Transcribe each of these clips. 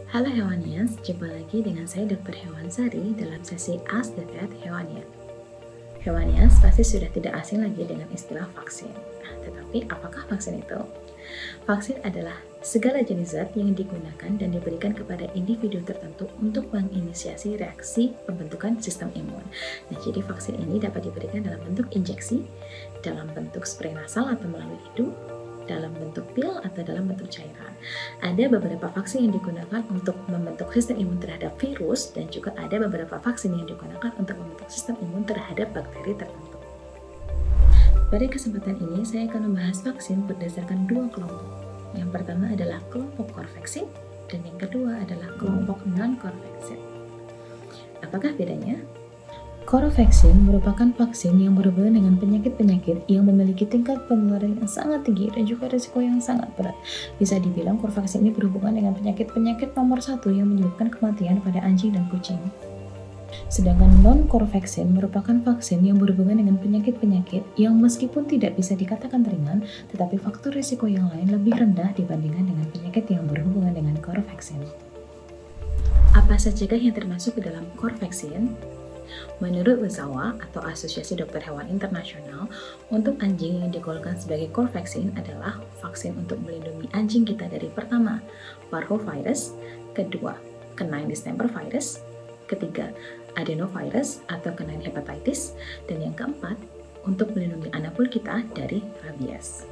Halo Hewanians, jumpa lagi dengan saya Dr. Hewansari dalam sesi Ask the Vet Hewanian. Hewanians pasti sudah tidak asing lagi dengan istilah vaksin. Nah, tetapi apakah vaksin itu? Vaksin adalah segala jenis zat yang digunakan dan diberikan kepada individu tertentu untuk menginisiasi reaksi pembentukan sistem imun. Nah, jadi vaksin ini dapat diberikan dalam bentuk injeksi, dalam bentuk spray nasal atau melalui hidung, dalam bentuk pil atau dalam bentuk cairan. Ada beberapa vaksin yang digunakan untuk membentuk sistem imun terhadap virus dan juga ada beberapa vaksin yang digunakan untuk membentuk sistem imun terhadap bakteri tertentu. Pada kesempatan ini saya akan membahas vaksin berdasarkan dua kelompok. Yang pertama adalah kelompok core vaksin dan yang kedua adalah kelompok non-core vaksin. Apakah bedanya? Core vaksin merupakan vaksin yang berhubungan dengan penyakit-penyakit yang memiliki tingkat penularan yang sangat tinggi dan juga risiko yang sangat berat. Bisa dibilang core vaksin ini berhubungan dengan penyakit-penyakit nomor 1 yang menyebabkan kematian pada anjing dan kucing. Sedangkan non-core vaksin merupakan vaksin yang berhubungan dengan penyakit-penyakit yang meskipun tidak bisa dikatakan ringan, tetapi faktor risiko yang lain lebih rendah dibandingkan dengan penyakit yang berhubungan dengan core vaksin. Apa sajakah yang termasuk ke dalam core vaksin? Menurut WSAWA atau Asosiasi Dokter Hewan Internasional, untuk anjing yang digolongkan sebagai core vaksin adalah vaksin untuk melindungi anjing kita dari pertama, parvovirus, kedua, canine distemper virus, ketiga, adenovirus atau canine hepatitis, dan yang keempat, untuk melindungi anak kita dari rabies.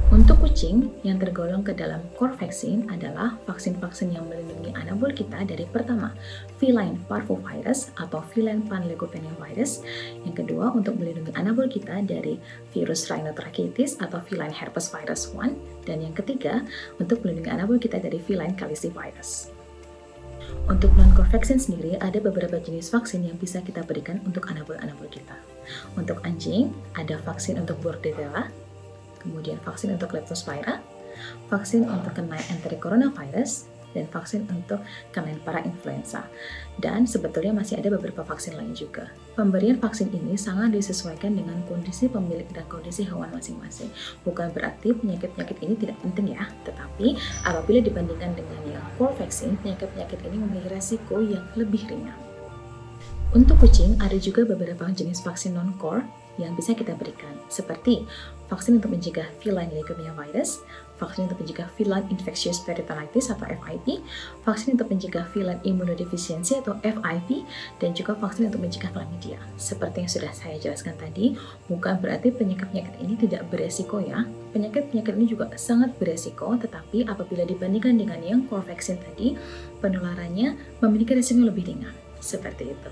Untuk kucing, yang tergolong ke dalam core vaksin adalah vaksin-vaksin yang melindungi anabul kita dari pertama, feline parvovirus atau feline panleukopenia-virus. Yang kedua, untuk melindungi anabul kita dari virus rhinotracheitis atau feline herpes virus 1. Dan yang ketiga, untuk melindungi anabul kita dari feline calicivirus. Untuk non-core vaksin sendiri, ada beberapa jenis vaksin yang bisa kita berikan untuk anabul-anabul kita. Untuk anjing, ada vaksin untuk Bordetella, kemudian vaksin untuk Leptospira, vaksin untuk canine enterocoronavirus, dan vaksin untuk canine parainfluenza. Dan sebetulnya masih ada beberapa vaksin lain juga. Pemberian vaksin ini sangat disesuaikan dengan kondisi pemilik dan kondisi hewan masing-masing. Bukan berarti penyakit-penyakit ini tidak penting ya, tetapi apabila dibandingkan dengan yang core vaksin, penyakit-penyakit ini memiliki resiko yang lebih ringan. Untuk kucing, ada juga beberapa jenis vaksin non-core yang bisa kita berikan, seperti vaksin untuk mencegah feline leukemia virus, vaksin untuk mencegah feline infectious peritonitis atau FIP, vaksin untuk mencegah feline immunodeficiency atau FIP, dan juga vaksin untuk mencegah chlamydia. Seperti yang sudah saya jelaskan tadi, bukan berarti penyakit-penyakit ini tidak beresiko ya. Penyakit-penyakit ini juga sangat beresiko, tetapi apabila dibandingkan dengan yang core vaksin tadi, penularannya memiliki resiko lebih ringan. Seperti itu.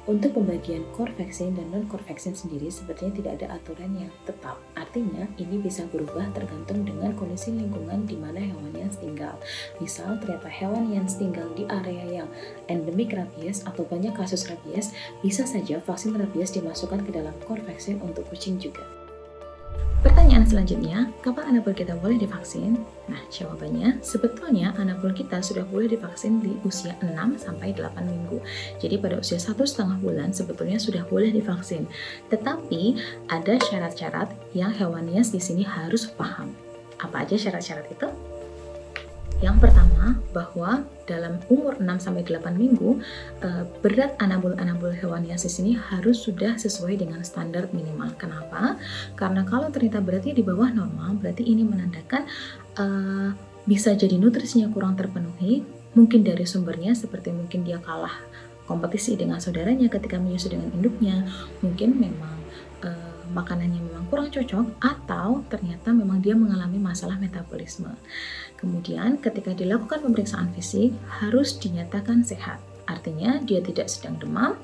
Untuk pembagian core vaksin dan non-core vaksin sendiri sebetulnya tidak ada aturan yang tetap. Artinya, ini bisa berubah tergantung dengan kondisi lingkungan di mana hewan yang tinggal. Misal, ternyata hewan yang tinggal di area yang endemik rabies atau banyak kasus rabies, bisa saja vaksin rabies dimasukkan ke dalam core vaksin untuk kucing juga. Pertanyaan selanjutnya, kapan anabul kita boleh divaksin? Nah, jawabannya sebetulnya anabul kita sudah boleh divaksin di usia 6-8 minggu. Jadi pada usia 1,5 bulan sebetulnya sudah boleh divaksin. Tetapi ada syarat-syarat yang hewanias di sini harus paham. Apa aja syarat-syarat itu? Yang pertama, bahwa dalam umur 6-8 minggu, berat anabul-anabul hewanias di sini harus sudah sesuai dengan standar minimal. Kenapa? Karena kalau ternyata beratnya di bawah normal, berarti ini menandakan bisa jadi nutrisinya kurang terpenuhi, mungkin dari sumbernya seperti mungkin dia kalah kompetisi dengan saudaranya ketika menyusu dengan induknya, mungkin memang makanannya memang kurang cocok, atau ternyata memang dia mengalami masalah metabolisme. Kemudian ketika dilakukan pemeriksaan fisik harus dinyatakan sehat, artinya dia tidak sedang demam,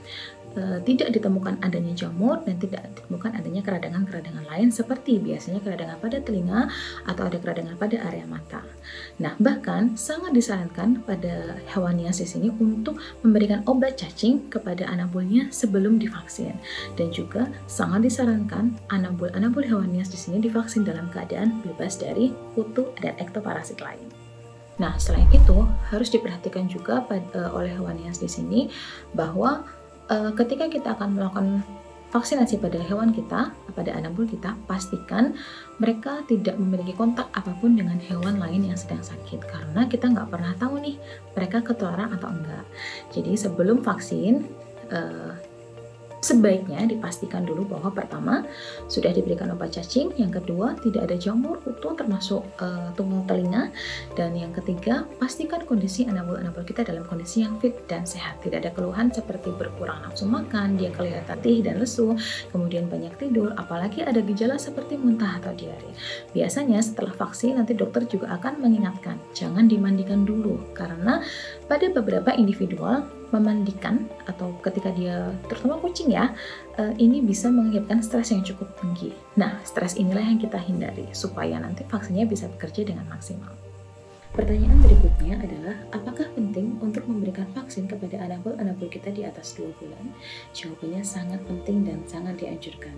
tidak ditemukan adanya jamur, dan tidak ditemukan adanya keradangan-keradangan lain seperti biasanya keradangan pada telinga atau ada keradangan pada area mata. Nah, bahkan sangat disarankan pada hewanias di sini untuk memberikan obat cacing kepada anabulnya sebelum divaksin, dan juga sangat disarankan anabul-anabul hewanias di sini divaksin dalam keadaan bebas dari kutu dan ektoparasit lain. Nah, selain itu harus diperhatikan juga oleh hewanias di sini bahwa ketika kita akan melakukan vaksinasi pada hewan kita, pada anabul kita, pastikan mereka tidak memiliki kontak apapun dengan hewan lain yang sedang sakit, karena kita nggak pernah tahu nih mereka ketularan atau enggak. Jadi sebelum vaksin, sebaiknya dipastikan dulu bahwa pertama sudah diberikan obat cacing, yang kedua tidak ada jamur, kutu termasuk tungau telinga, dan yang ketiga pastikan kondisi anabul-anabul kita dalam kondisi yang fit dan sehat, tidak ada keluhan seperti berkurang nafsu makan, dia kelihatan letih dan lesu, kemudian banyak tidur, apalagi ada gejala seperti muntah atau diare. Biasanya setelah vaksin nanti dokter juga akan mengingatkan jangan dimandikan dulu, karena pada beberapa individual memandikan atau ketika dia, terutama kucing ya, ini bisa mengakibatkan stres yang cukup tinggi. Nah, stres inilah yang kita hindari supaya nanti vaksinnya bisa bekerja dengan maksimal. Pertanyaan berikutnya adalah, apakah penting untuk memberikan vaksin kepada anabul-anabul kita di atas 2 bulan? Jawabannya sangat penting dan sangat dianjurkan.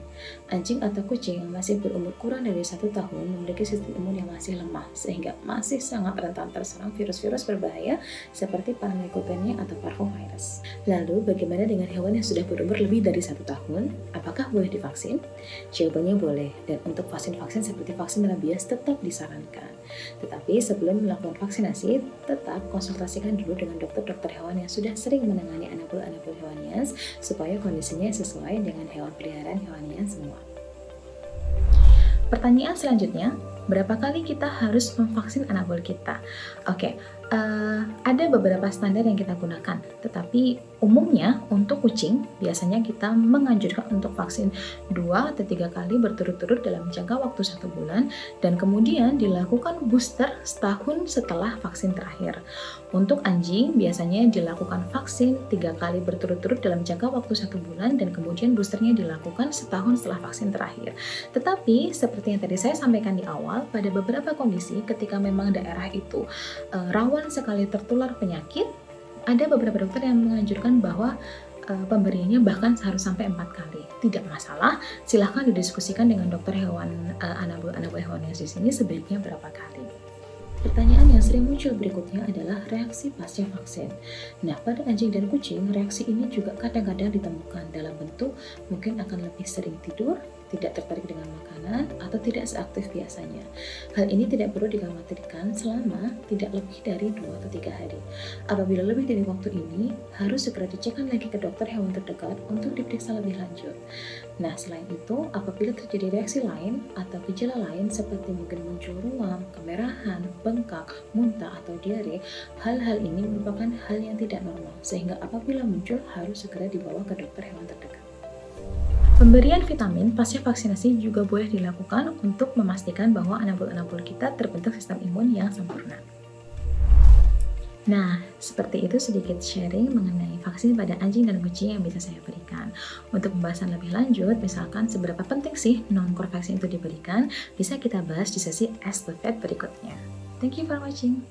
Anjing atau kucing yang masih berumur kurang dari 1 tahun memiliki sistem imun yang masih lemah, sehingga masih sangat rentan terserang virus-virus berbahaya seperti Paramyxopenia atau Parvovirus. Lalu, bagaimana dengan hewan yang sudah berumur lebih dari 1 tahun? Apakah boleh divaksin? Jawabannya boleh, dan untuk vaksin-vaksin seperti vaksin rabies tetap disarankan. Tetapi sebelum melakukan vaksinasi, tetap konsultasikan dulu dengan dokter-dokter hewan yang sudah sering menangani anabul-anabul hewanians supaya kondisinya sesuai dengan hewan peliharaan hewanians semua. Pertanyaan selanjutnya, berapa kali kita harus memvaksin anabul kita? Oke, ada beberapa standar yang kita gunakan, tetapi umumnya untuk kucing biasanya kita menganjurkan untuk vaksin 2 atau 3 kali berturut-turut dalam jangka waktu 1 bulan, dan kemudian dilakukan booster setahun setelah vaksin terakhir. Untuk anjing biasanya dilakukan vaksin 3 kali berturut-turut dalam jangka waktu 1 bulan, dan kemudian boosternya dilakukan setahun setelah vaksin terakhir. Tetapi seperti yang tadi saya sampaikan di awal, pada beberapa kondisi ketika memang daerah itu rawan sekali tertular penyakit, ada beberapa dokter yang menganjurkan bahwa pemberiannya bahkan harus sampai 4 kali. Tidak masalah, silahkan didiskusikan dengan dokter hewan anabul hewanians di sini sebaiknya berapa kali. Pertanyaan yang sering muncul berikutnya adalah reaksi pasca vaksin. Nah, pada anjing dan kucing, reaksi ini juga kadang-kadang ditemukan dalam bentuk mungkin akan lebih sering tidur, tidak tertarik dengan makanan, atau tidak seaktif biasanya. Hal ini tidak perlu dikhawatirkan selama tidak lebih dari 2 atau 3 hari. Apabila lebih dari waktu ini, harus segera dicekkan lagi ke dokter hewan terdekat untuk diperiksa lebih lanjut. Nah, selain itu, apabila terjadi reaksi lain atau gejala lain seperti mungkin muncul ruam, kemerahan, bengkak, muntah, atau diare, hal-hal ini merupakan hal yang tidak normal, sehingga apabila muncul harus segera dibawa ke dokter hewan terdekat. Pemberian vitamin pasca vaksinasi juga boleh dilakukan untuk memastikan bahwa anabul-anabul kita terbentuk sistem imun yang sempurna. Nah, seperti itu sedikit sharing mengenai vaksin pada anjing dan kucing yang bisa saya berikan. Untuk pembahasan lebih lanjut, misalkan seberapa penting sih non-core vaksin itu diberikan, bisa kita bahas di sesi Ask the Vet berikutnya. Thank you for watching.